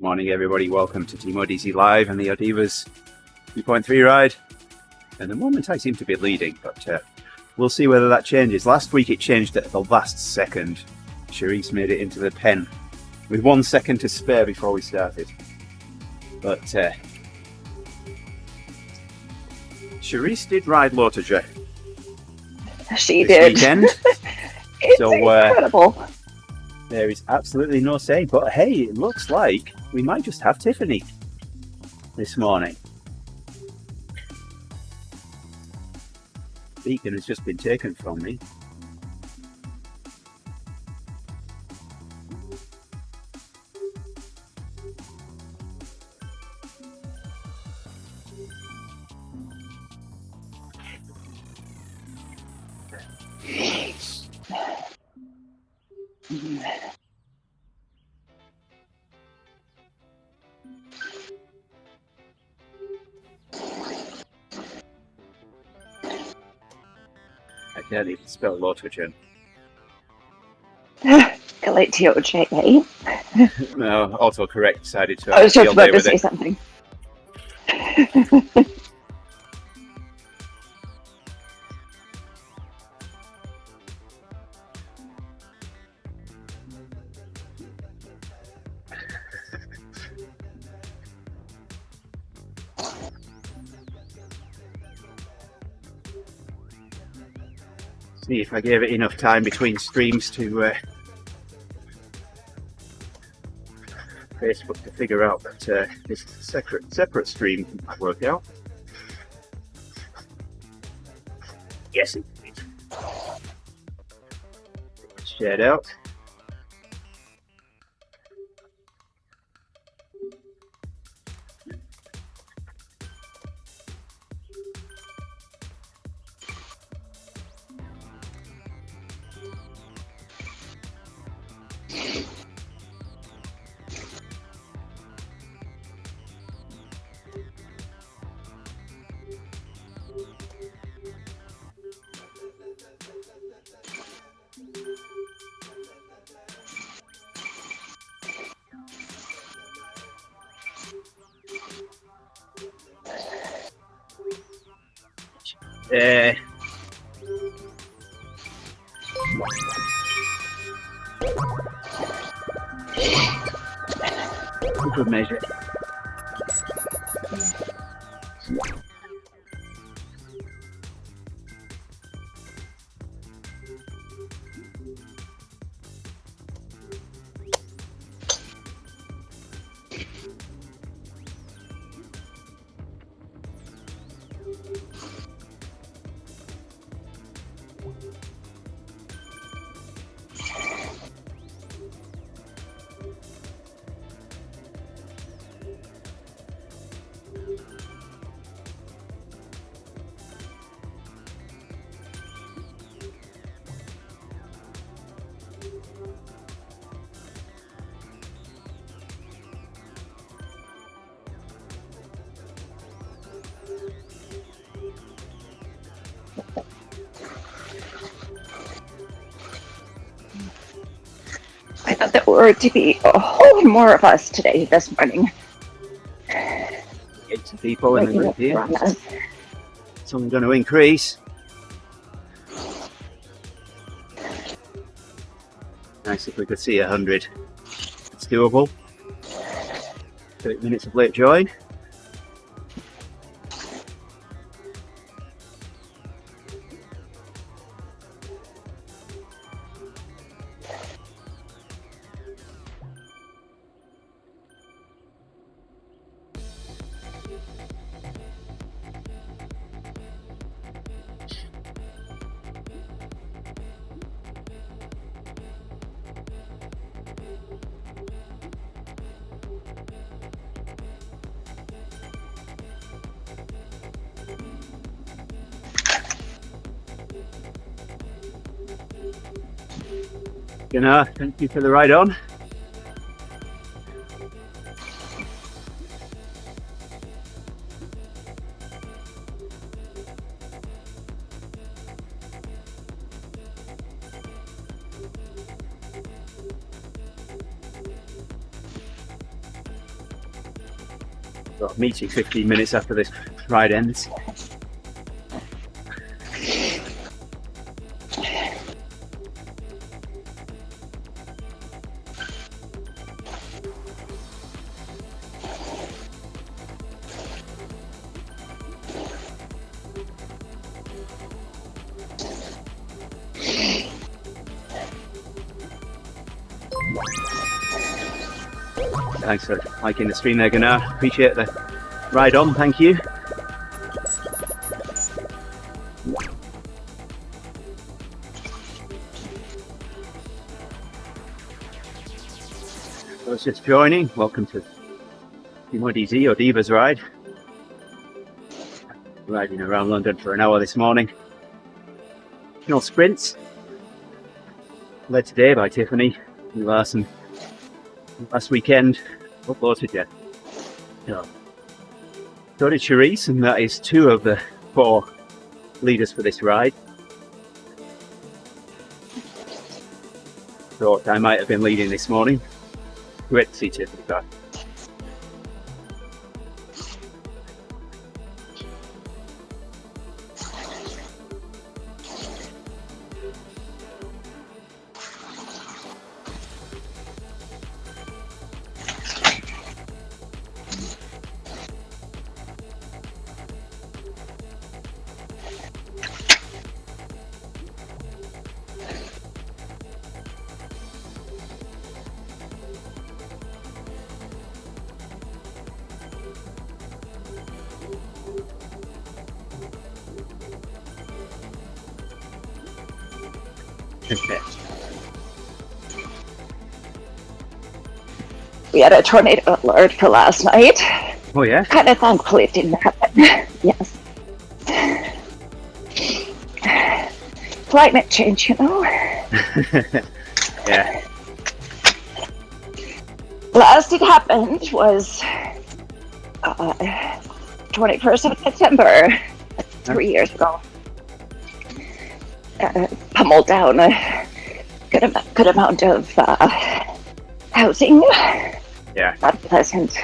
Morning everybody, welcome to TeamODZ Live and the ODivaZ 2.3 ride. And the moment I seem to be leading, but we'll see whether that changes. Last week it changed at the last second. Charisse made it into the pen with 1 second to spare before we started. But Charisse did ride LoToJa. She this did. Weekend. It's So, incredible. There is absolutely no saying, but hey, it looks like we might just have Tiffany this morning. Beacon has just been taken from me. I can't even spell LoToJa. L-A-T-O-J-A. No, autocorrect decided to I was just field about day to with say it. something. See if I gave it enough time between streams to Facebook to figure out that this separate stream might work out. Yes, it did. Shared out. Good measure. I thought there were to be a whole more of us today, this morning. Get some people in the group here. Runners. It's only going to increase. Nice if we could see 100. It's doable. 30 minutes of late join. Thank you for the ride on. So I'll meet you 15 minutes after this ride ends. Thanks for liking the stream there, Gunnar. Appreciate the ride on, thank you. Those just joining, welcome to TeamODZ or ODivaZ ride. Riding around London for an hour this morning. Sprints, led today by Tiffany Larson. Last weekend, uploaded yet? No. So did Charisse, and that is 2 of the 4 leaders for this ride. Thought I might have been leading this morning. Great to see Tiffany back. Okay. We had a tornado alert for last night. Oh yeah? Kind of thankfully it didn't happen. Yes. Climate change, you know. Yeah. Last it happened was 21st of September, 3 years ago. Pummeled down a good amount of housing. Yeah. Not pleasant.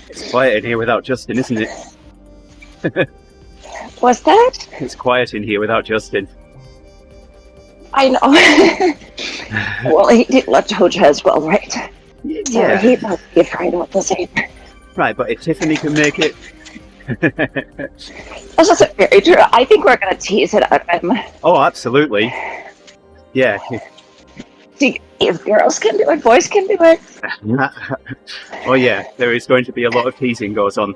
It's quiet in here without Justin, isn't it? What's that? It's quiet in here without Justin. I know. Well, he did let Doja as well, right? So Yeah. he must be afraid of the same. Right, but if Tiffany can make it... This is very true. I think we're going to tease it out of him. Oh, absolutely. Yeah. See, if girls can do it, boys can do it. Oh yeah, there is going to be a lot of teasing goes on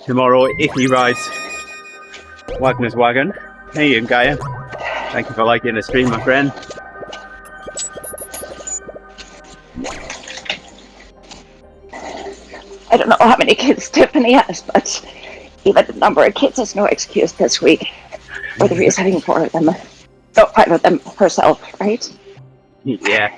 tomorrow if he rides Wagner's wagon. Hey, and Gaia, thank you for liking the stream, my friend. I don't know how many kids Tiffany has, but even the number of kids is no excuse this week. Whether he's having 4 of them, no, 5 of them herself, right? Yeah.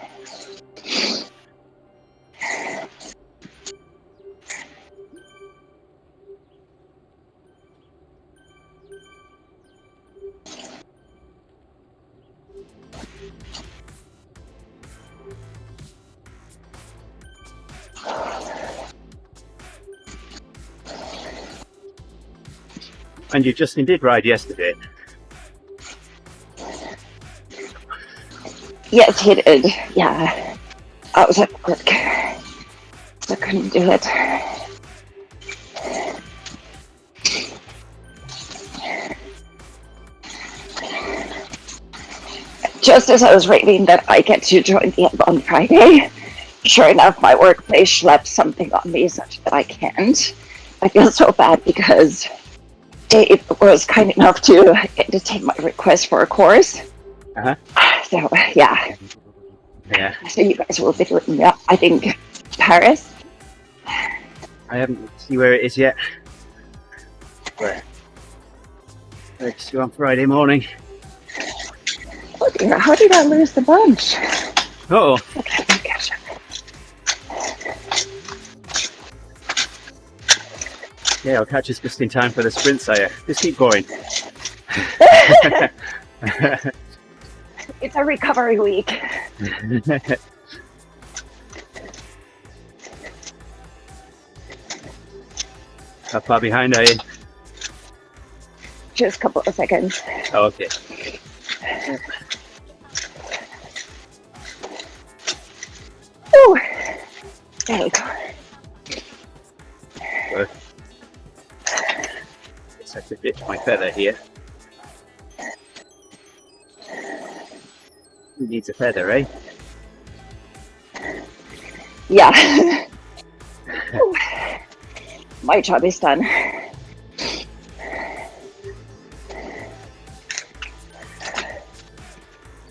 And you just did ride yesterday. Yes, he did. Yeah. I was at work, so I couldn't do it. Just as I was reading that I get to join the end on Friday, sure enough, my workplace schlepped something on me such that I can't. I feel so bad because Dave was kind enough to entertain my request for a course. Uh-huh. So, yeah. Yeah. So you guys will be doing that, I think, Paris? I haven't seen where it is yet. But it's due on Friday morning. Oh dear, how did I lose the bunch? Uh-oh. Okay, let me catch up. Yeah, I'll catch us just in time for the sprint, sire. Just keep going. It's a recovery week. How far behind are you? Just a couple of seconds. Oh, okay. Ooh. There we go. Good. Just have to ditch my feather here. Who needs a feather, eh? Yeah. Ooh. My job is done. You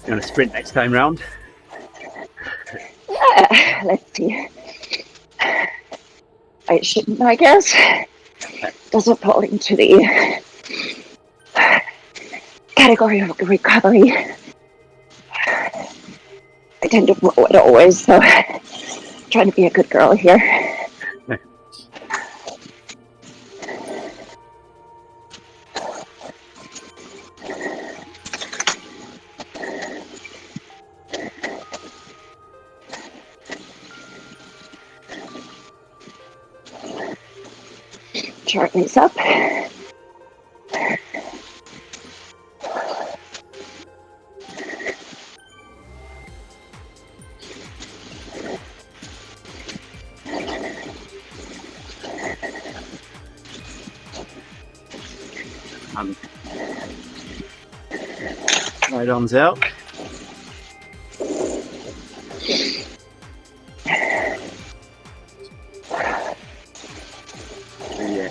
want to sprint next time round? Let's see. I shouldn't, I guess. Doesn't fall into the category of recovery. I tend to blow it always, so trying to be a good girl here. Charlie's up. Right on's out. Yeah.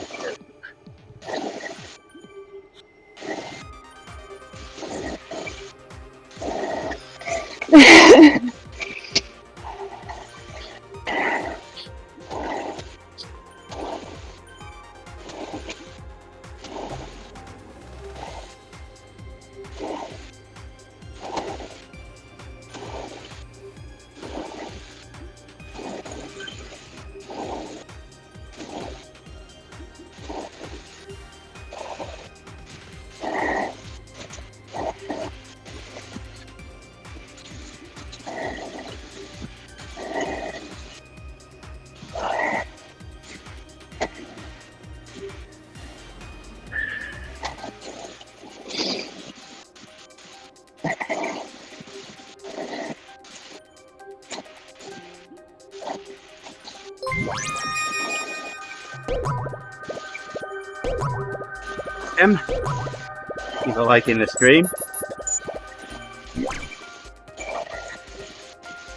People liking the stream.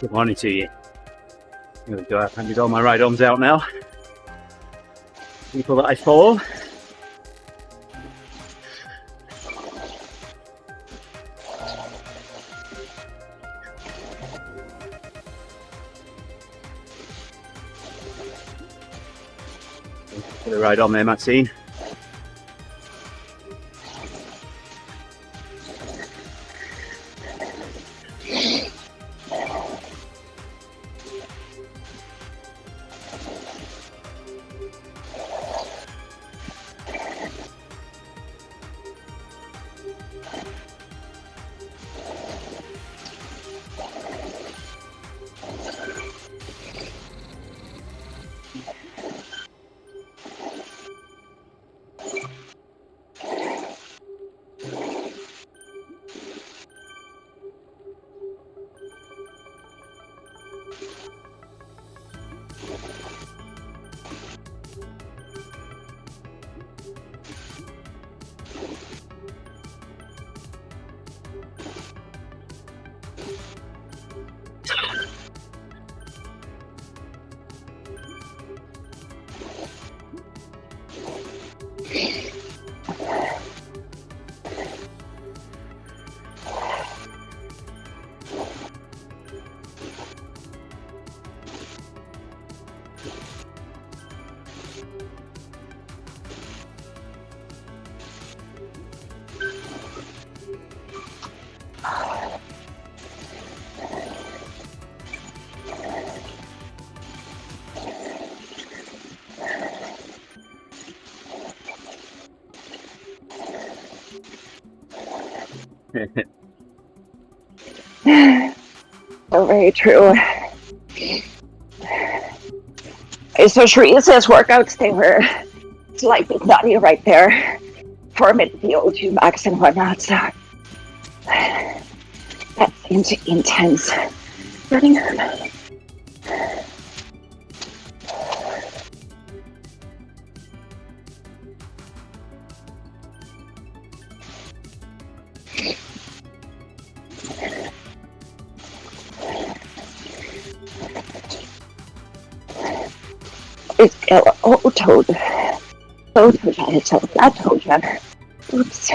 Good morning to you. Here we go, I've handed all my ride ons out now. People that I follow. Put a ride on there, Maxine. So very true. So Sharice's workouts, they were slightly nutty right there for me to the O2 max and whatnot, so that seems intense. Burning. It's toad. Oh, toad, it's a flat toad. Oops.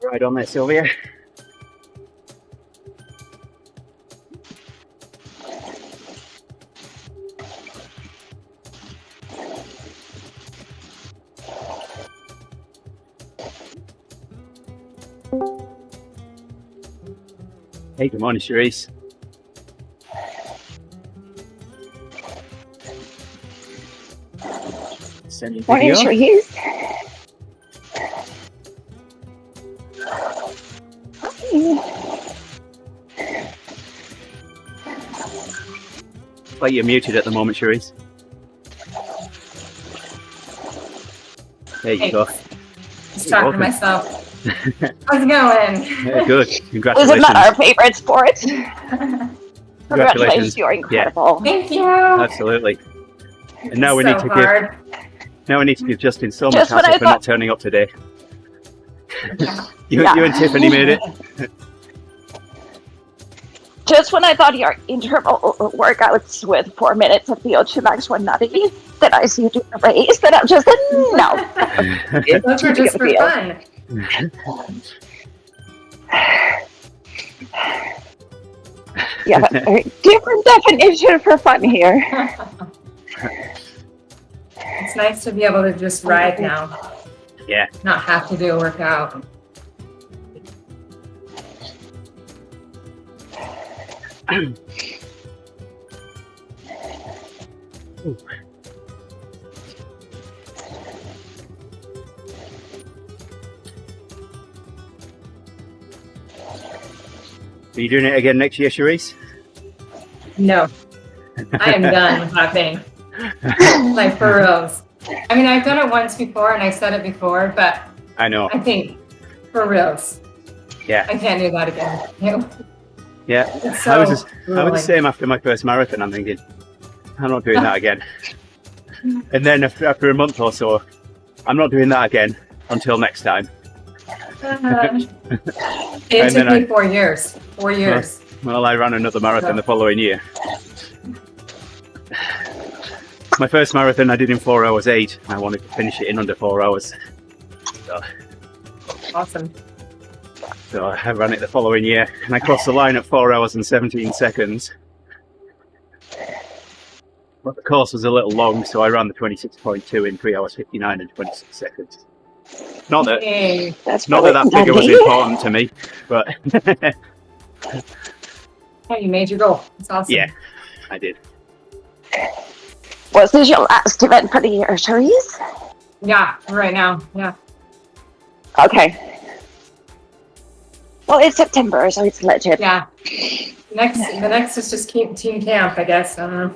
Right on there, Sylvia. Hey, good morning, Sharice. Sending Morning, video. Sharice. Like you're muted at the moment, Sharice. There you go. Just talking to myself. How's it going? Yeah, good. Isn't Congratulations. that our favorite sport? Congratulations. You're incredible. Thank you. Absolutely. And now we need to hard. Now we need to give Justin so much Just when hassle I for not thought- turning up today. Yeah. You Yeah. and Tiffany made it. Just when I thought your interval workouts with 4 minutes of VO2 max were nutty, then I see you do a race, then I'm just like, no. It's Those too were big just of a for deal. fun. Yeah, but a different definition for fun here. It's nice to be able to just ride now. Yeah. Not have to do a workout. Are you doing it again next year, Charisse? No. I am done with that thing. Like for reals. I mean, I've done it once before and I said it before, but I know. I think for reals. Yeah. I can't do that again. No. Yeah. It's so I was the grueling. same after my first marathon. I'm thinking, I'm not doing that again. And then after a month or so, I'm not doing that again until next time. It And took then me 4 years. 4 years. Well, I ran another marathon the following year. My first marathon I did in 4 hours 8. I wanted to finish it in under 4 hours. Awesome. So I ran it the following year and I crossed the line at 4 hours and 17 seconds. But the course was a little long, so I ran the 26.2 in 3 hours 59 and 26 seconds. Not that Hey. That's not that that figure was nutty. important to me, but Hey, you made your goal. It's awesome. yeah, I did. Was this your last event for the year, Charisse? Yeah, right now. Yeah. Okay. Well, it's September, so it's legit. Yeah. The next is just team camp, I guess. I don't know.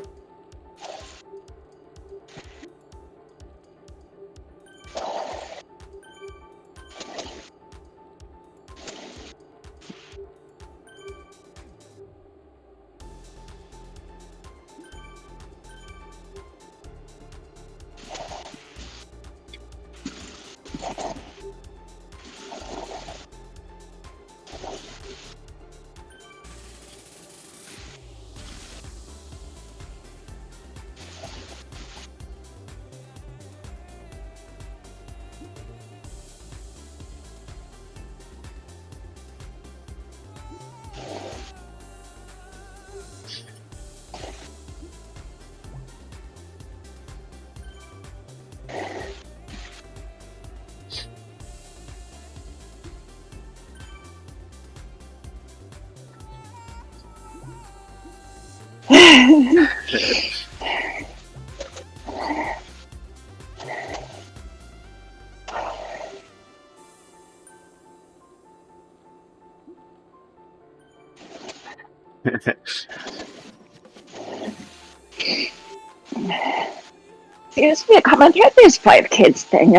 Seems to be a common thread, this 5 kids thing.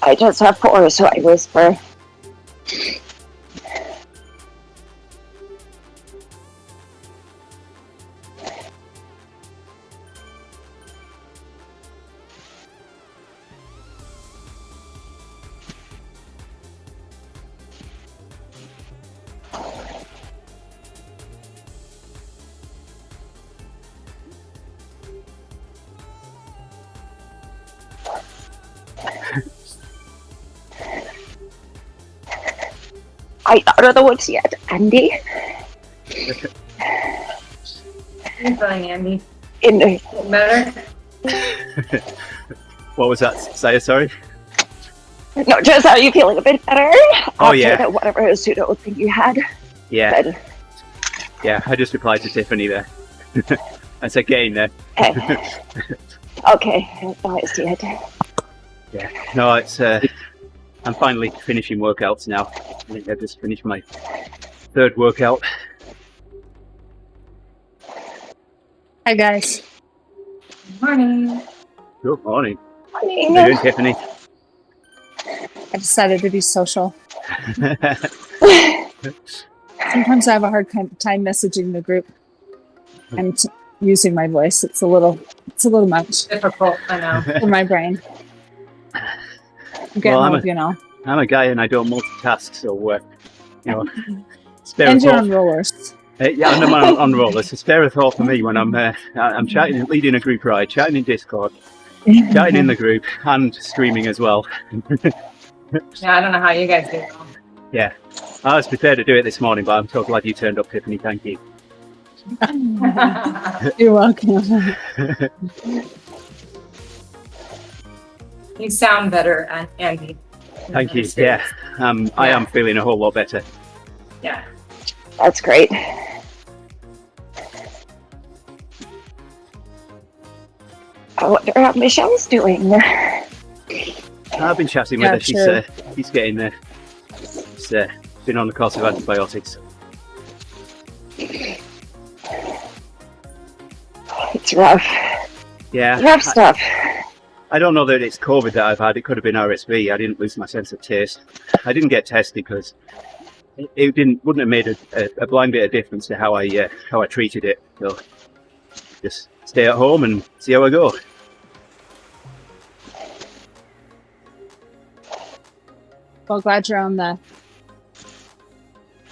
I just have 4, so I whisper. I out of the woods yet, Andy? You're fine, Andy. In the, Getting better? What was that, Saya? Sorry. no, just are you feeling a bit better? Oh, After yeah. the whatever pseudo thing you had. Yeah, Good. yeah. I just replied to Tiffany there. I said getting there. Okay, I see it. Yeah. No, it's. I'm finally finishing workouts now. I think I just finished my 3rd workout. Hi guys. Morning. Good morning. How Morning. you doing, Tiffany? I decided to be social. Sometimes I have a hard time messaging the group and using my voice. It's a little much Difficult, I know. for my brain. I'm getting Well, old, you know. I'm a guy and I don't multitask, so spare a And you're thought. on rollers. Yeah, I'm on rollers. So spare a thought for me when I'm chatting, leading a group ride, chatting in Discord, chatting in the group, and streaming as well. Yeah, I don't know how you guys do it. Yeah, I was prepared to do it this morning, but I'm so glad you turned up, Tiffany. Thank you. You're welcome. You sound better, Andy. Thank you. Yeah, I am feeling a whole lot better. Yeah. That's great. I wonder how Michelle's doing. I've been chatting with Yeah, her. sure. She's getting there. She's been on the course of antibiotics. It's rough. Yeah, Rough stuff. I don't know that it's COVID that I've had. It could have been RSV. I didn't lose my sense of taste. I didn't get tested because it wouldn't have made a blind bit of difference to how I treated it. So just stay at home and see how I go. Well, glad you're on the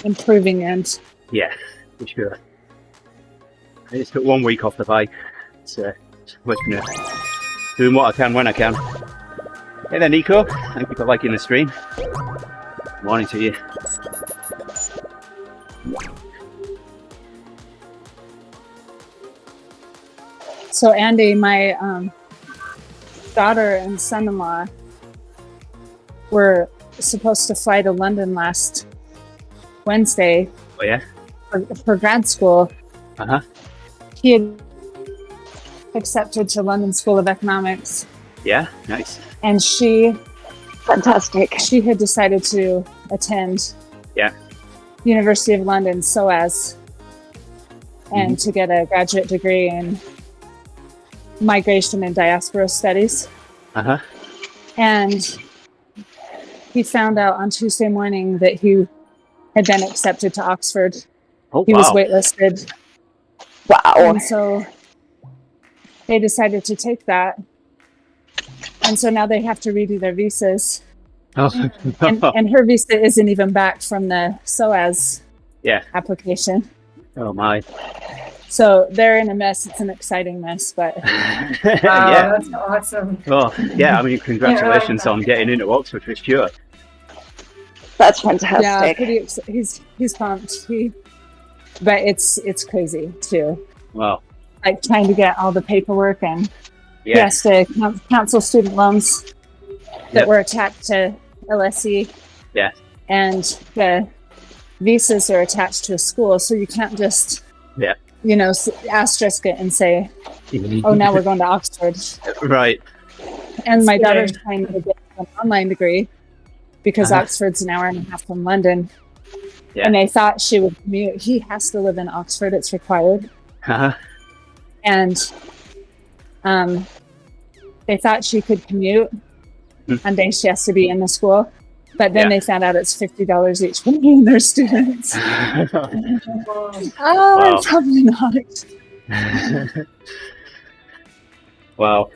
improving end. Yeah, for sure. I just took 1 week off the bike. It's working out. Doing what I can when I can. Hey there, Nico. Thank you for liking the stream. Morning to you. So Andy, my daughter and son-in-law were supposed to fly to London last Wednesday Oh yeah? for grad school. Uh-huh. He had accepted to London School of Economics, Yeah, nice. and she Fantastic. had decided to attend Yeah. University of London SOAS and to get a graduate degree in migration and diaspora studies. Uh-huh. And he found out on Tuesday morning that he had been accepted to Oxford. Oh, He was wow. waitlisted. Wow. And so they decided to take that. And so now they have to redo their visas. Oh. And her visa isn't even back from the SOAS Yeah. application. Oh, my. So they're in a mess. It's an exciting mess, but Wow, Yeah. that's awesome. Well, yeah, I mean, congratulations on getting into Oxford for sure. That's fantastic. yeah, he's pumped. But it's crazy too. Wow. Like trying to get all the paperwork, and he Yeah. has to cancel student loans that Yep. were attached to LSE. Yeah. And the visas are attached to a school, so you can't just Yeah. asterisk it and say, oh, now we're going to Oxford. Right. And my That's daughter's weird. trying to get an online degree because Uh-huh. Oxford's an hour and a half from London. Yeah. And they thought she would commute. He has to live in Oxford. It's required. Uh-huh. And they thought she could commute. One day she has to be in the school. But then Yeah. they found out it's $50 each for me and their students. Wow. Probably not. Wow.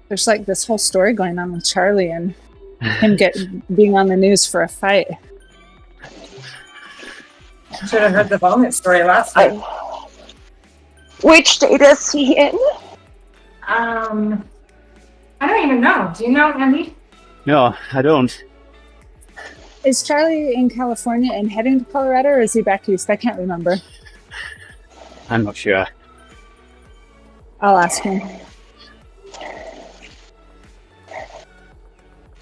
There's like this whole story going on with Charlie and him being on the news for a fight. Should have heard the vomit story last week. Which state is he in? I don't even know. Do you know, Andy? No, I don't. Is Charlie in California and heading to Colorado, or is he back east? I can't remember. I'm not sure. I'll ask him.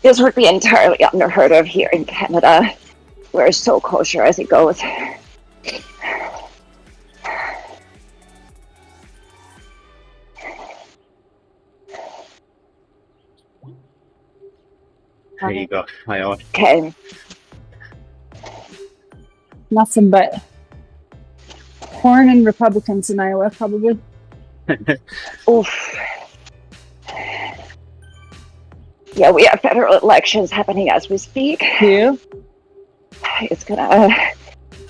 This would be entirely unheard of here in Canada. We're so kosher as it goes. There you go. Hi, on. Okay. Nothing but corn and Republicans in Iowa, probably. Oof. Yeah, we have federal elections happening as we speak. You? It's gonna.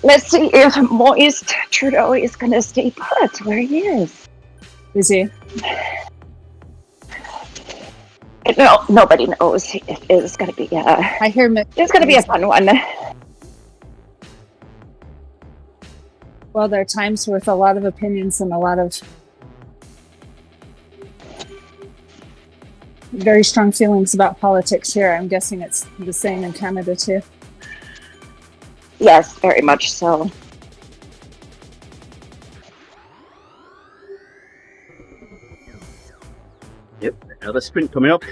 Let's see if Moist Trudeau is gonna stay put where he is. Is he? No, nobody knows. It's gonna be. I hear It's gonna be a fun one. Well, there are times with a lot of opinions and a lot of very strong feelings about politics here. I'm guessing it's the same in Canada too. Yes, very much so. Yep, another sprint coming up.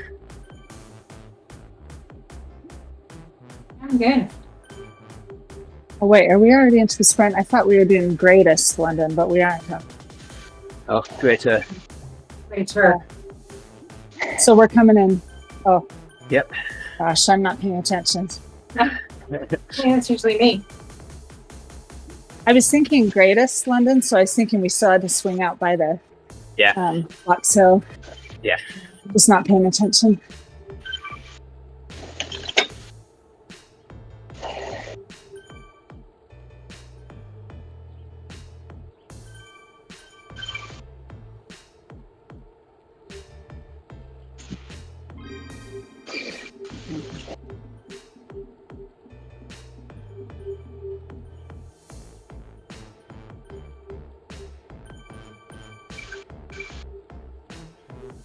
I'm good. Oh wait, are we already into the sprint? I thought we were doing greatest London, but we aren't. Oh, greater. Greater. So we're coming in. Oh. Yep. Gosh, I'm not paying attention. Yeah, that's usually me. I was thinking greatest London, so I was thinking we still had to swing out by the Box Hill. Yeah. Just not paying attention.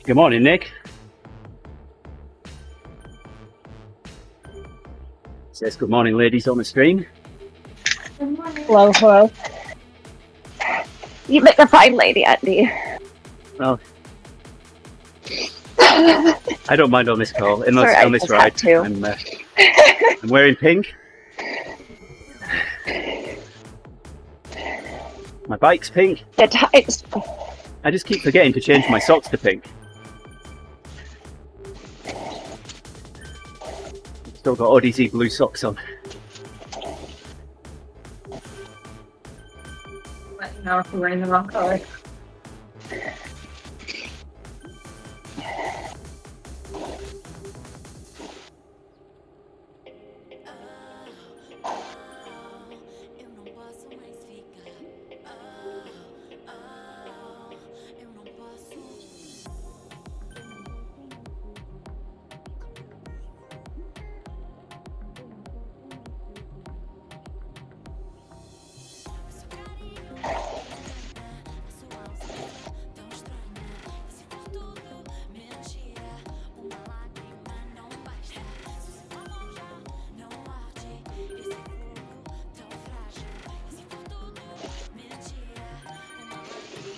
Good morning, Nick. Says good morning, ladies on the stream. Good morning. Hello, hello. You make a fine lady, Andy. Well, I don't mind on this call, unless Sorry, on I this just ride. had to. I'm wearing pink. My bike's pink. The times. I just keep forgetting to change my socks to pink. Still got ODivaZ blue socks on. Let you know if you're wearing the wrong color.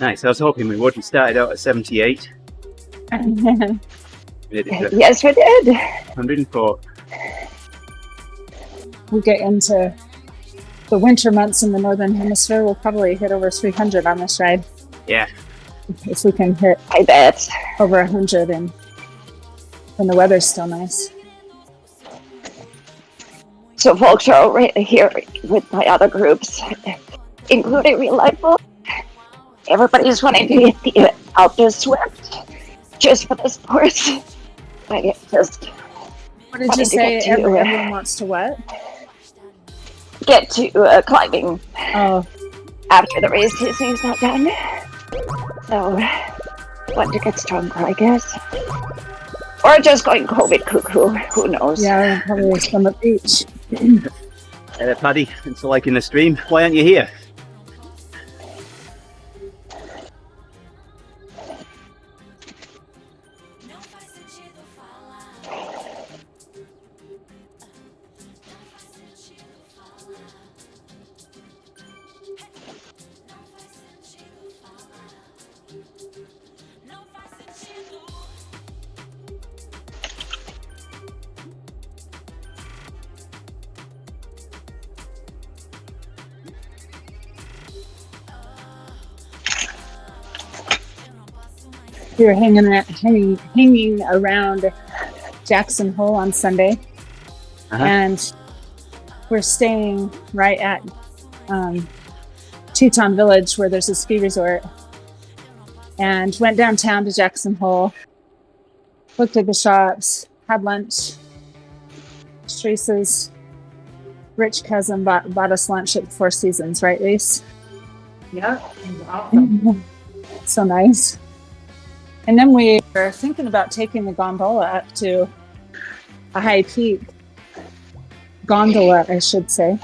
Nice, I was hoping we would. We started out at 78. Made it to Yes, we did. 104. We get into the winter months in the Northern Hemisphere, we'll probably hit over 300 on this ride. Yeah. If we can hit I bet. over 100 and when the weather's still nice. So folks are already here with my other groups, including Real Life Folk. Everybody's wanting to hit the outdoor Swift just for the sports. I just What did you say? Everyone wants to what? get to climbing Oh, after the race season's not done. So, want to get stronger, I guess. Or just going COVID cuckoo, who knows? yeah, probably some of each. Hey there, Paddy. Thanks for liking the stream. Why aren't you here? You're hanging around Jackson Hole on Sunday, and we're staying right at Teton Village, where there's a ski resort, and went downtown to Jackson Hole, looked at the shops, had lunch. Teresa's rich cousin bought us lunch at the Four Seasons, right, Reese? Yeah, awesome. So nice. And then we were thinking about taking the gondola up to a high peak. Gondola, I should say.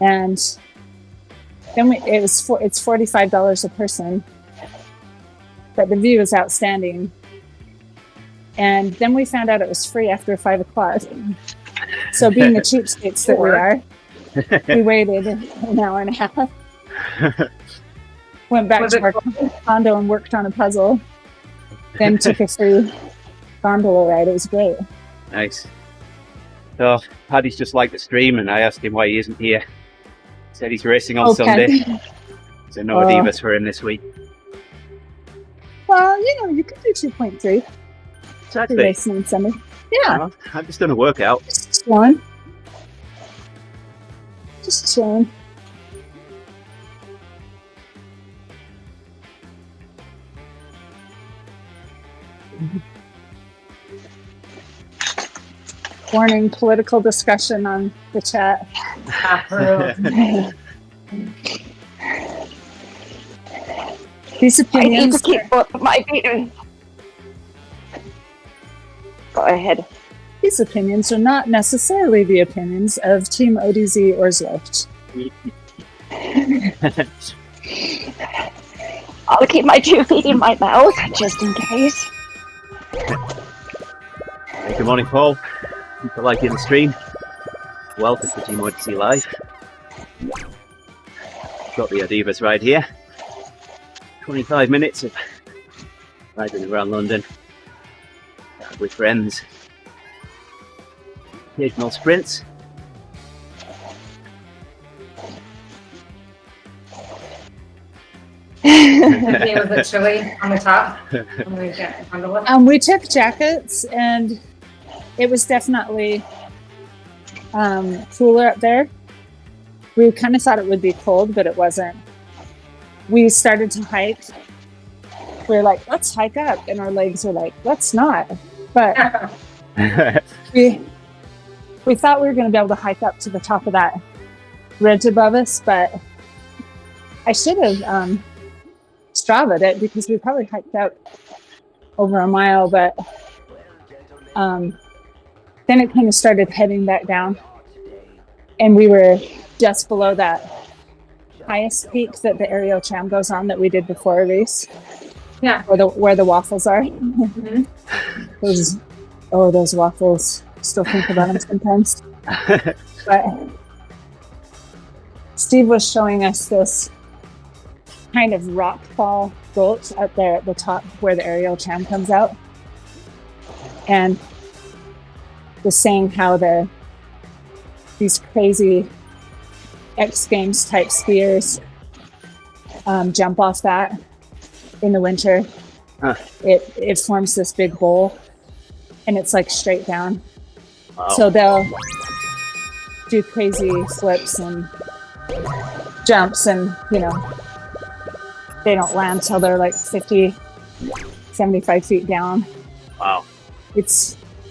And then it's $45 a person, but the view is outstanding. And then we found out it was free after 5 o'clock. So being the cheapskates that we are, we waited an hour and a half. Went back to our condo and worked on a puzzle. Then took a free gondola ride. It was great. Nice. So Paddy's just like the stream, and I asked him why he isn't here. He said he's racing on Sunday. So no ODivaZ for him this week. Well, you can do 2.3. Exactly. Racing on Sunday. Yeah. Well, I've just done a workout. Just chilling. Just chilling. Warning, political discussion on the chat. These I need to opinions. keep both of my feet. Go ahead. These opinions are not necessarily the opinions of Team ODivaZ or Zwift. I'll keep my 2 feet in my mouth just in case. Hey, good morning, Paul. If you like in the stream, welcome to TeamODZ Live. Got the ODivaZ ride here. 25 minutes of riding around London with friends. Occasional sprints. Was it chilly on the top? We took jackets, and it was definitely cooler up there. We kind of thought it would be cold, but it wasn't. We started to hike. We were like, let's hike up. And our legs were like, let's not. But we thought we were going to be able to hike up to the top of that ridge above us, but I should have Strava'd it, because we probably hiked out over a mile, but then it kind of started heading back down, and we were just below that highest peak that the aerial tram goes on that we did before a race. Yeah. Where the waffles are. Mm-hmm. Those waffles. Still think about them sometimes. But Steve was showing us this kind of rock fall gulch up there at the top where the aerial tram comes out, and was saying how these crazy X Games type skiers jump off that in the winter. It forms this big bowl, and it's like straight down. Wow. So they'll do crazy flips and jumps, and they don't land till they're like 50, 75 feet down. Wow.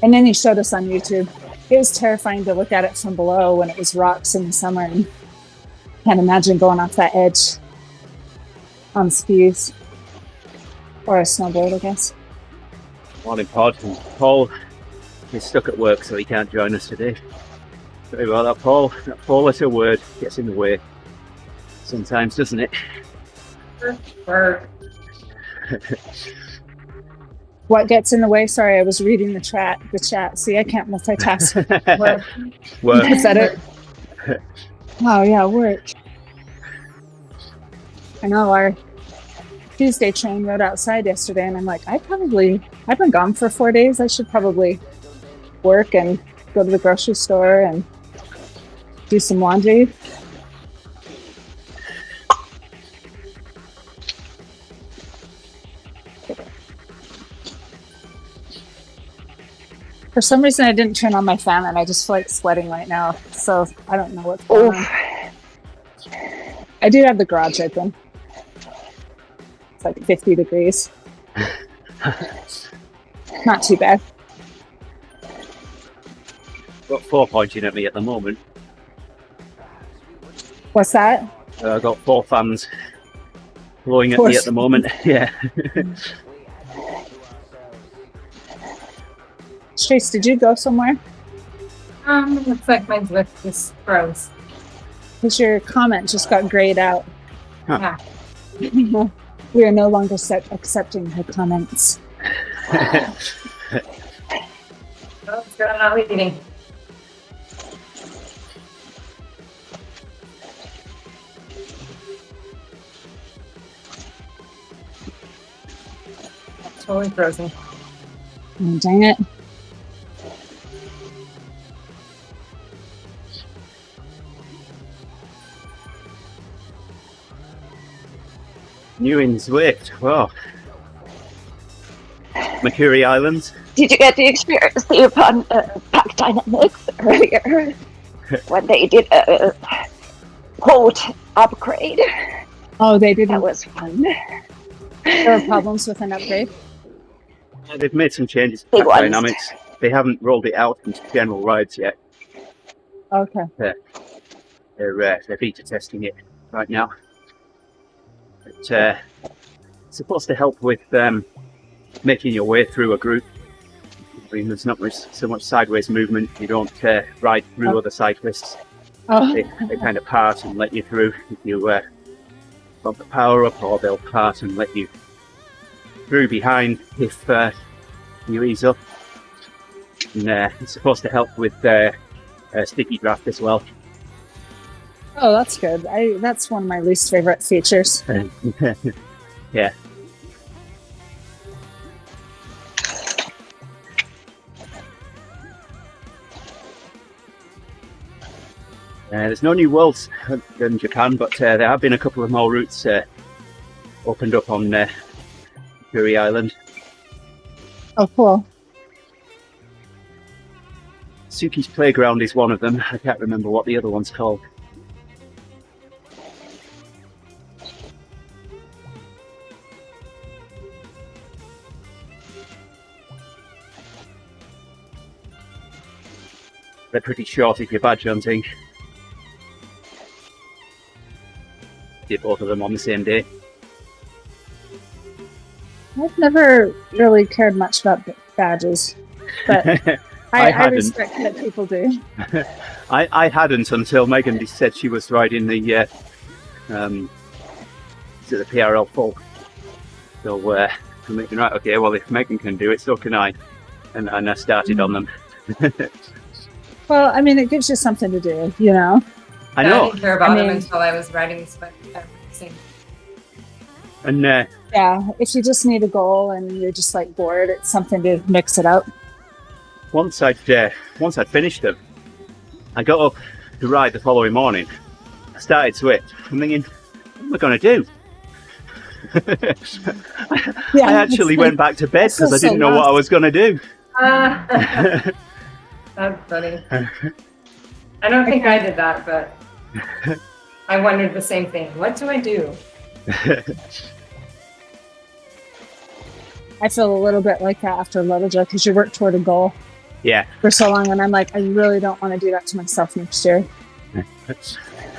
And then he showed us on YouTube. It was terrifying to look at it from below when it was rocks in the summer, and can't imagine going off that edge on skis or a snowboard, I guess. Morning, Pod. And Paul is stuck at work, so he can't join us today. Sorry about that, Paul. That four-letter word gets in the way sometimes, doesn't it? What gets in the way? Sorry, I was reading the chat. See, I can't multitask. Work. Is that it? Oh yeah, work. I know our Tuesday train rode outside yesterday, and I'm like, I've been gone for 4 days. I should probably work and go to the grocery store and do some laundry. For some reason, I didn't turn on my fan, and I just feel like sweating right now. So I don't know what's going on. I do have the garage open. It's like 50 degrees. Not too bad. Got 4 pointing at me at the moment. What's that? I've got 4 fans blowing at me at the moment. Yeah. Trace, did you go somewhere? Looks like my list just froze. Because your comment just got grayed out. Huh. Yeah. We are no longer accepting her comments. Oh, it's good I'm not leaving. Totally frozen. Oh, dang it. New in Zwift. Whoa. Mercury Islands. Did you get to experience the fun pack dynamics earlier when they did a quote upgrade? Oh, they didn't. That was fun. There were problems with an upgrade. They've made some changes to Big pack ones. dynamics. They haven't rolled it out into general rides yet. Okay. They're beta testing it right now. But, it's supposed to help with making your way through a group. I mean, there's not so much sideways movement. You don't ride through other cyclists. Oh, They kind of part and let you through if you bump the power up, or they'll part and let you through behind if you ease up. And it's supposed to help with sticky draft as well. oh, that's good. That's one of my least favorite features. Yeah. There's no new worlds in Japan, but there have been a couple of more routes opened up on Mercury Island. Oh, cool. Suki's Playground is one of them. I can't remember what the other one's called. They're pretty short if you're badge hunting. Did both of them on the same day. I've never really cared much about badges, but I hadn't. respect that people do. I hadn't until Megan said she was riding the is it the PRL full. So I'm thinking, right, okay, well if Megan can do it, so can I. And I started on them. Well, I mean, it gives you something to do, you know? I I know. didn't care about I them mean- until I was riding Swift. Same. And Yeah, if you just need a goal and you're just like bored, it's something to mix it up. once I'd finished them, I got up to ride the following morning. I started Swift. I'm thinking, what am I going to do? Yeah, I actually went back to bed I feel because I didn't so know what I lost. was going to do. That's funny. I don't think I did that, but I wondered the same thing. What do I do? I feel a little bit like that after Lovaja because you work toward a goal Yeah. for so long, and I'm like, I really don't want to do that to myself next year.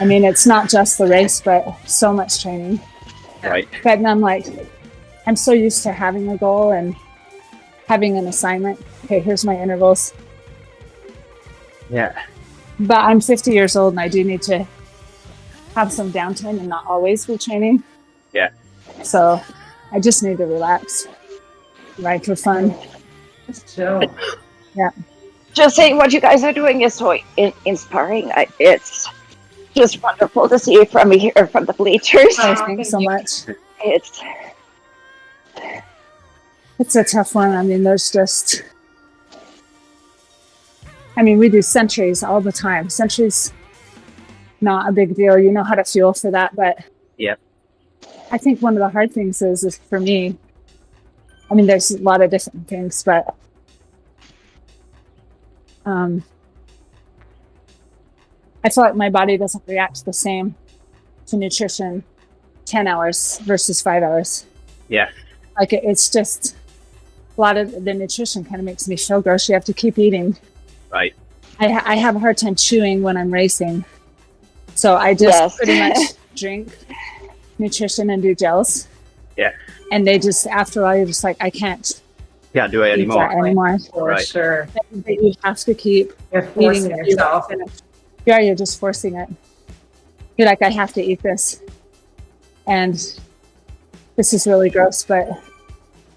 I mean, it's not just the race, but so much training. Right. But then I'm like, I'm so used to having a goal and having an assignment. Okay, here's my intervals. Yeah. But I'm 50 years old and I do need to have some downtime and not always be training. Yeah. So I just need to relax, ride for fun. Just chill. Just saying what you guys are doing is so inspiring. It's just wonderful to see from here from the bleachers. Oh, thank thanks so you. much. It's It's a tough one. I mean, we do centuries all the time. Centuries, not a big deal. You know how to fuel for that. But Yep. I think one of the hard things is for me, I mean, there's a lot of different things, but I feel like my body doesn't react the same to nutrition 10 hours versus 5 hours. Yeah. Like it's just a lot of the nutrition kind of makes me feel gross. You have to keep eating. Right. I have a hard time chewing when I'm racing. So I just pretty much drink nutrition and do gels. Yeah. And they just, after a while, you're just like, I can't do it eat that anymore. For Right. sure. But you have to keep You're forcing eating it. yourself. Yeah, you're just forcing it. You're like, I have to eat this. And this is really gross, but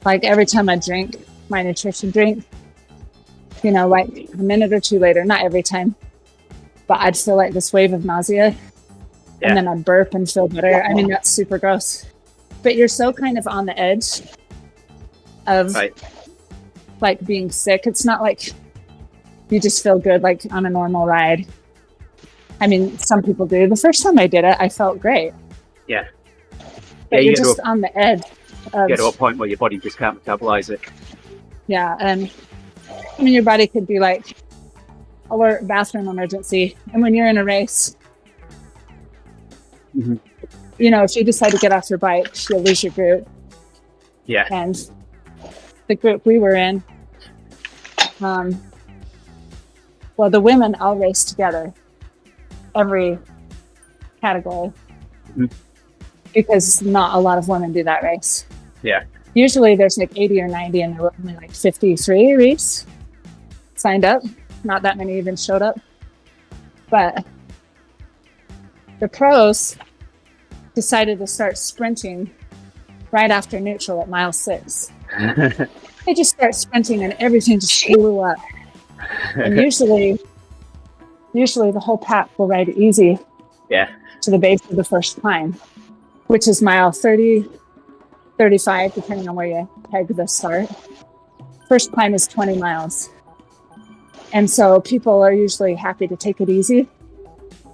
like every time I drink my nutrition drink, you know, like a minute or two later, not every time, but I'd feel like this wave of nausea and then I'd burp and feel better. I mean, that's super gross. But you're so kind of on the edge of like being sick. It's not like you just feel good like on a normal ride. I mean, some people do. The first time I did it, I felt great. Yeah. But you're just on the edge of... Get to a point where your body just can't metabolize it. Yeah, and I mean, your body could be like, alert, bathroom emergency. And when you're in a race, you know, if you decide to get off your bike, you'll lose your group. Yeah. And the group we were in, well, the women all race together, every category, because not a lot of women do that race. Yeah. Usually there's like 80 or 90 and there were only like 53 race signed up. Not that many even showed up. But the pros decided to start sprinting right after neutral at mile 6. They just start sprinting and everything just blew up. And usually the whole pack will ride easy to the base of the first climb, which is mile 30, 35, depending on where you peg the start. First climb is 20 miles. And so people are usually happy to take it easy.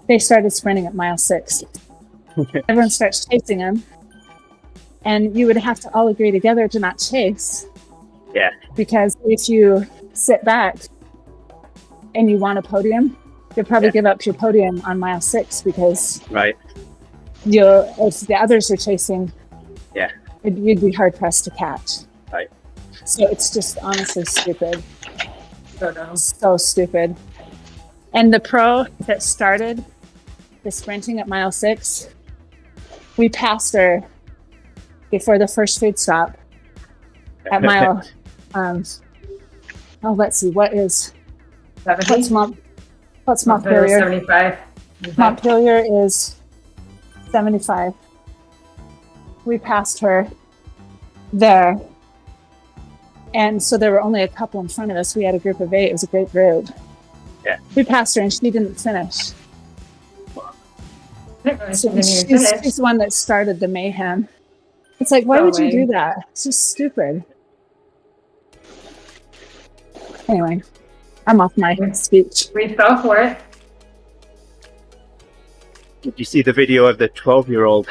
They started sprinting at mile 6. Everyone starts chasing them. And you would have to all agree together to not chase. Yeah. Because if you sit back and you want a podium, you'll probably give up your podium on mile 6 because if the others are chasing, you'd be hard pressed to catch. Right. So it's just honestly stupid. So dumb. So stupid. And the pro that started the sprinting at mile 6, we passed her before the first food stop at mile, let's see, what's 70? what's Montpelier? 75. Montpelier is 75. We passed her there. And so there were only a couple in front of us. We had a group of 8. It was a great group. Yeah. We passed her and she didn't finish. So she's the one that started the mayhem. It's like, why would you do that? It's just stupid. Anyway, I'm off my speech. We fell for it. Did you see the video of the 12-year-old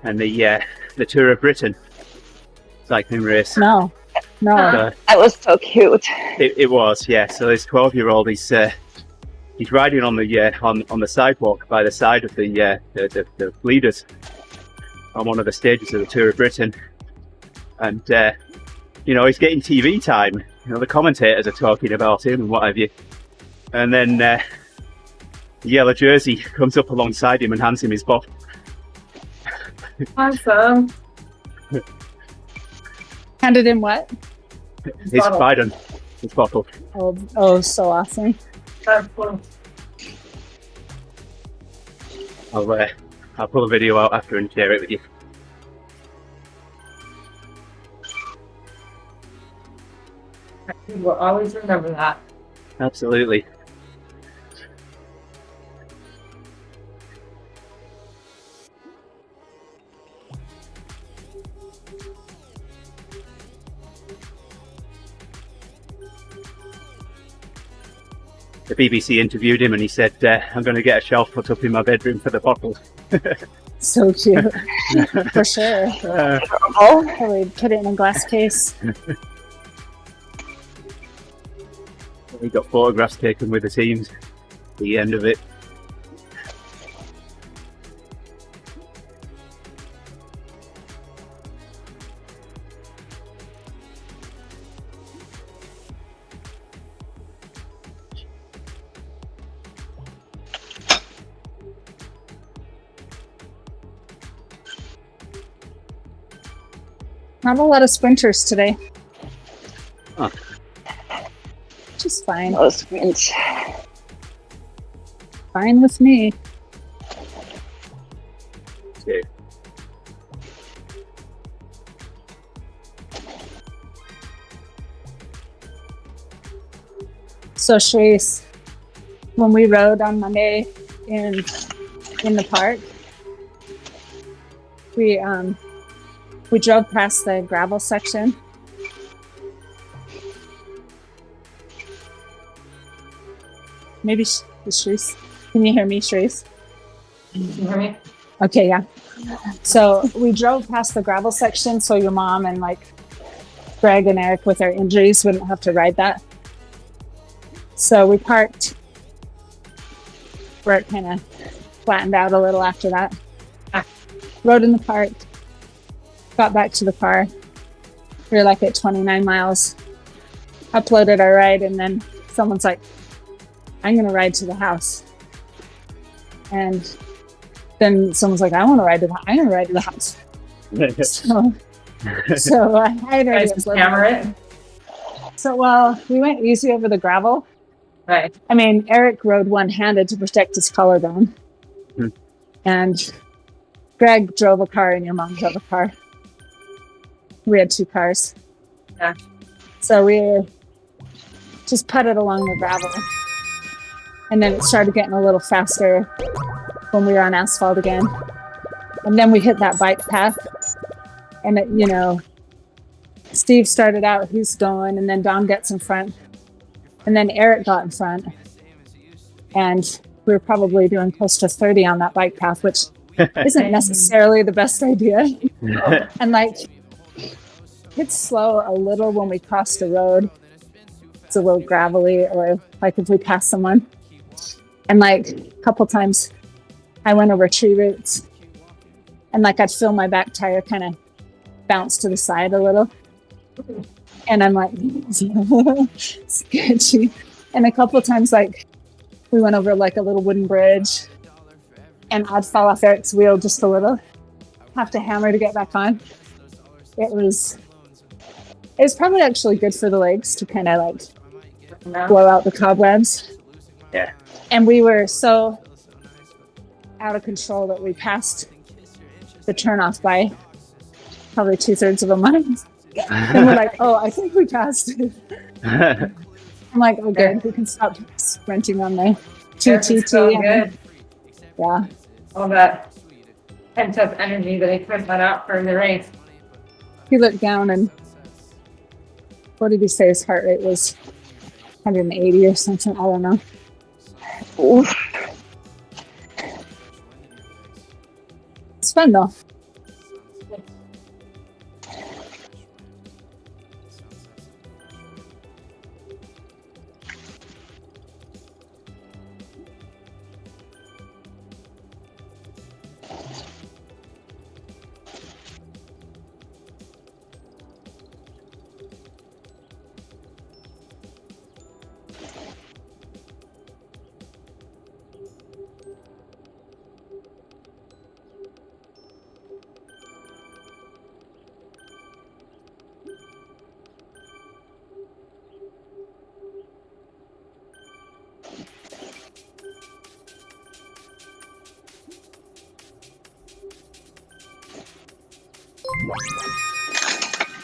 and the Tour of Britain cycling race? No. That was so cute. It was, yeah. So this 12-year-old, he's riding on the sidewalk by the side of the leaders on one of the stages of the Tour of Britain, and he's getting TV time. The commentators are talking about him and what have you, and then the yellow jersey comes up alongside him and hands him his bottle. Awesome. Handed him what? His Biden, his bottle. Oh, so awesome. That's cool. I'll pull a video out after and share it with you. We will always remember that. Absolutely. The BBC interviewed him and he said, I'm going to get a shelf put up in my bedroom for the bottles. So cute. For sure. Probably put it in a glass case. We got photographs taken with the teams at the end of it. Not a lot of sprinters today. Huh. Which is fine. No sprints. Fine with me. Okay. So Sharice, when we rode on Monday in the park, we drove past the gravel section. Maybe Sharice, can you hear me, Sharice? Can you hear me? Okay, yeah. So we drove past the gravel section so your mom and like Greg and Eric with their injuries wouldn't have to ride that. So we parked where it kind of flattened out a little after that. Rode in the park, got back to the car. We were like at 29 miles, uploaded our ride, and then someone's like, I'm going to ride to the house. And then someone's like, I'm going to ride to the house. So I had already Guys, just hammer it. So, well, we went easy over the gravel. Right. I mean, Eric rode one-handed to protect his collarbone. And Greg drove a car and your mom drove a car. We had 2 cars. Yeah. So we just putted along the gravel. And then it started getting a little faster when we were on asphalt again. And then we hit that bike path. And, it, you know, Steve started out, he's going, and then Dom gets in front. And then Eric got in front. And we were probably doing close to 30 on that bike path, which isn't necessarily the best idea. And like, it's slow a little when we cross the road. It's a little gravelly, or like if we pass someone. And like a couple times I went over tree roots and like I'd feel my back tire kind of bounce to the side a little. And I'm like, sketchy. And a couple times like we went over like a little wooden bridge and I'd fall off Eric's wheel just a little. Have to hammer to get back on. It was probably actually good for the legs to kind of like blow out the cobwebs. Yeah. And we were so out of control that we passed the turnoff by probably 2/3 of a mile. And we're like, oh, I think we passed it. I'm like, oh, good. We can stop sprinting on the TTT. So good. Yeah. All that pent up energy that he put that out for the race. He looked down and what did he say his heart rate was? 180 or something. I don't know. Oof. It's fun though.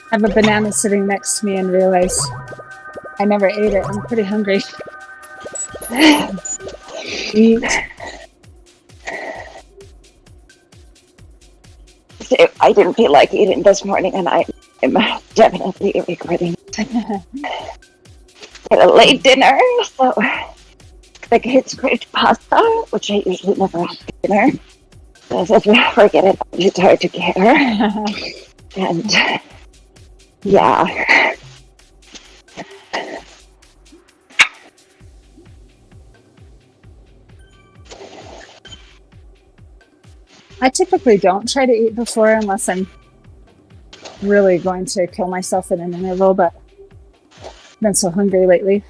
I have a banana sitting next to me and realize I never ate it. I'm pretty hungry. Eat. So I didn't feel like eating this morning, and I am definitely regretting it. Had a late dinner, so the kids craved pasta, which I usually never have for dinner. So I said, forget it, I'll be tired to get her. And yeah. I typically don't try to eat before unless I'm really going to kill myself in an interval, but I've been so hungry lately.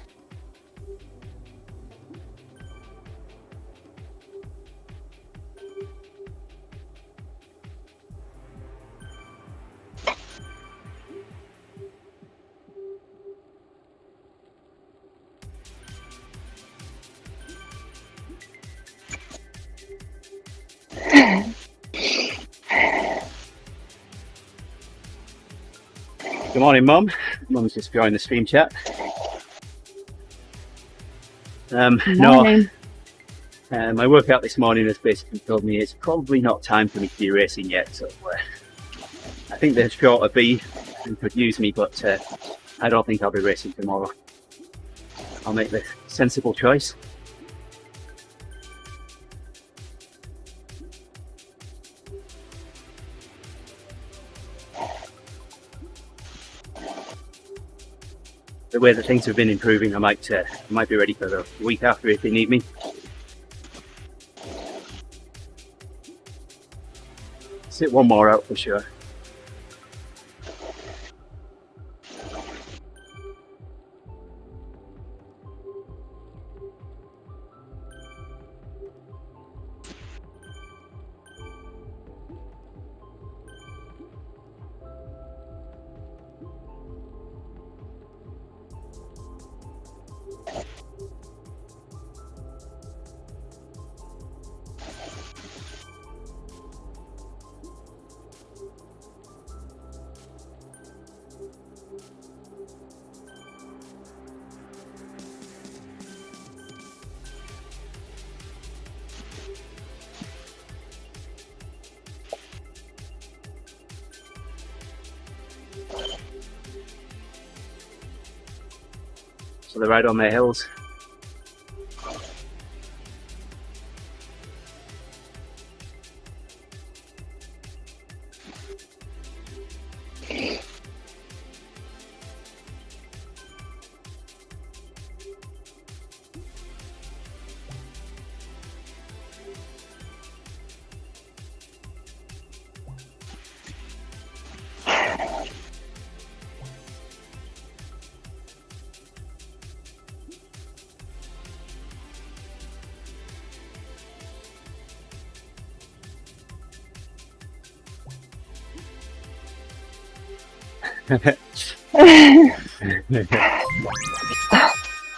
Good morning, Mum. Mum's just joined the stream chat. Morning. My workout this morning has basically told me it's probably not time for me to be racing yet. So I think they're short a B and could use me, but I don't think I'll be racing tomorrow. I'll make the sensible choice. The way that things have been improving, I might be ready for the week after if they need me. Sit one more out for sure. So they're right on their hills.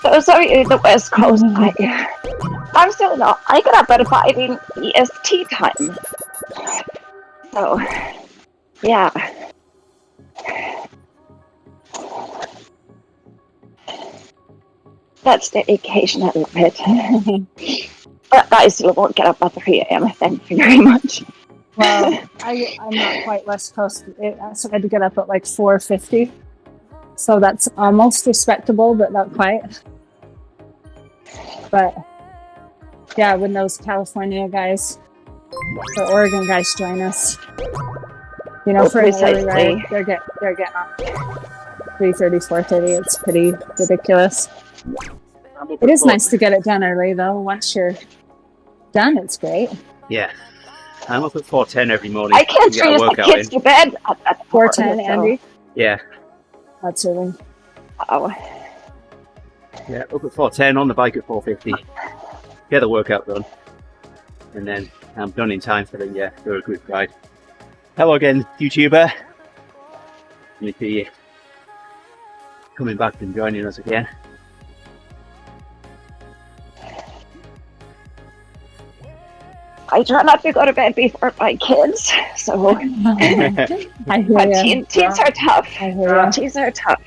So sorry, the West Coast. I'm still not. I get up at 5 in EST time. So, yeah. That's dedication. I love it. But I still won't get up at 3 a.m. Thank you very much. Well, I'm not quite West Coast. So I had to get up at like 4:50. So that's almost respectable, but not quite. But yeah, when those California guys or Oregon guys join us, you know, for an early ride, they're getting up 3:30, 4:30. It's pretty ridiculous. It is nice to get it done early, though. Once you're done, it's great. Yeah. I'm up at 4:10 every morning. I can't finish the kids to bed at 4:10, Andy? Yeah. That's early. Oh. Yeah, up at 4:10, on the bike at 4:50. Get the workout done. And then I'm done in time for the group ride. Hello again, YouTuber. Good to see you coming back and joining us again. I try not to go to bed before my kids, so teens are tough. Teens are tough.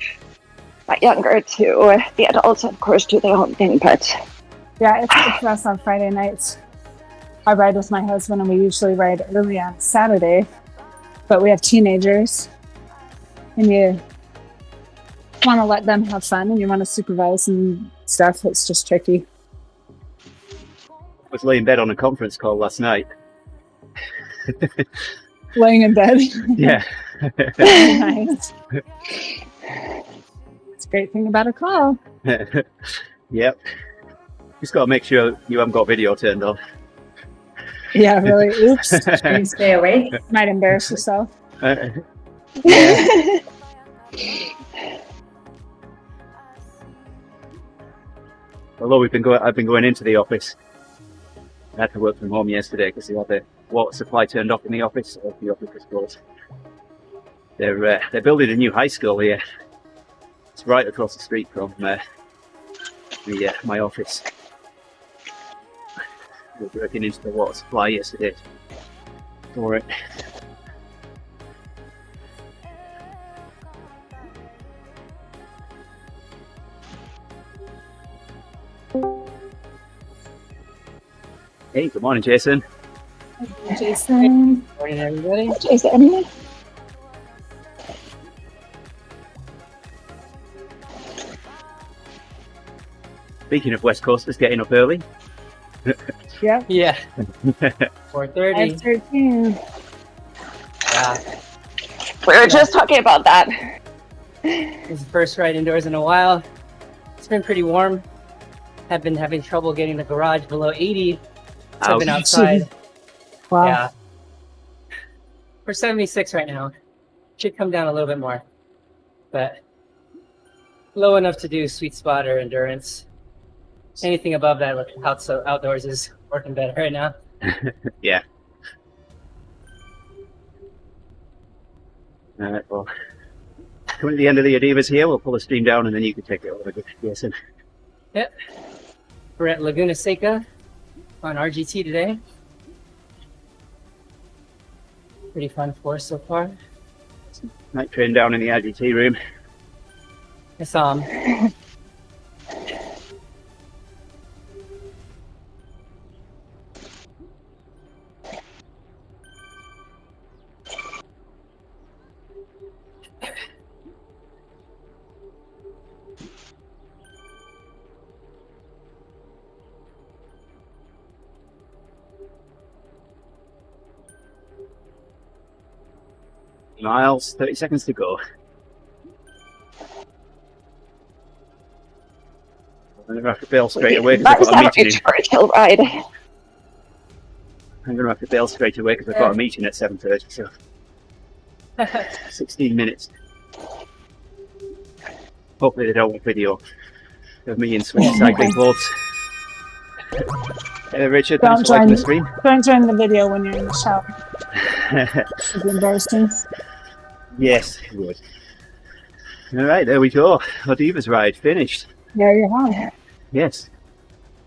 My younger too. The adults, of course, do their own thing, but yeah, it's us on Friday nights. I ride with my husband, and we usually ride early on Saturday. But we have teenagers, and you want to let them have fun, and you want to supervise and stuff. It's just tricky. I was laying in bed on a conference call last night. Laying in bed? Yeah. Nice. It's a great thing about a call. Yep. Just got to make sure you haven't got video turned on. Yeah, really. Oops. You stay awake. Might embarrass yourself. Yeah. Although I've been going into the office. I had to work from home yesterday because they had the water supply turned off in the office, so the office was closed. They're building a new high school here. It's right across the street from my office. We were working into the water supply yesterday for it. Hey, good morning, Jason. Jason. Morning, everybody. Jason. Speaking of West Coasters getting up early. Yep. Yeah. 4:30. 13. Yeah. We were just talking about that. This is the first ride indoors in a while. It's been pretty warm. Have been having trouble getting the garage below 80. So I've been Ouch. outside. Wow. Yeah. We're 76 right now. Should come down a little bit more. But low enough to do sweet spot or endurance. Anything above that outdoors is working better right now. Yeah. Alright, well, coming to the end of the ODivaZ here, we'll pull the stream down and then you can take it over, Jason. Yep. We're at Laguna Seca on RGT today. Pretty fun for us so far. Night train down in the RGT room. I saw him. Miles, 30 seconds to go. I'm going to have to bail straight away because I've That's got a not meeting. a Churchill ride. I'm going to have to bail straight away because I've got a meeting at 7:30, so 16 minutes. Hopefully they don't want video of me in swing cycling clothes. Richard, thanks Don't for liking join, the stream. don't join the video when you're in the shower. It's embarrassing. Yes, it would. All right, there we go. ODivaZ ride finished. There you are. Yes.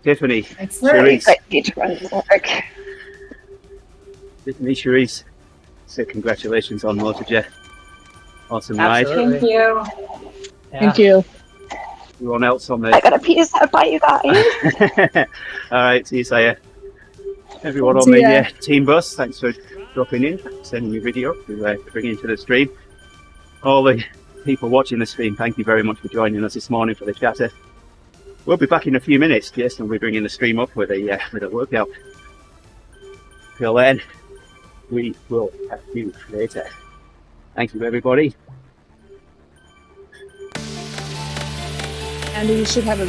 Tiffany, Excellent. Cherise, I need to run to work. Tiffany, Cherise. So congratulations on MotoGP. Awesome ride. Absolutely. Thank you. Yeah. Thank you. Everyone else on I the. got a piece out by you guys. All right, see you, Saya. Everyone on See the ya. team bus, thanks for dropping in, sending your video to bring into the stream. All the people watching the stream, thank you very much for joining us this morning for the chatter. We'll be back in a few minutes. Yes, and we'll be bringing the stream up with a workout. Till then, we will catch you later. Thank you, everybody. And you should have a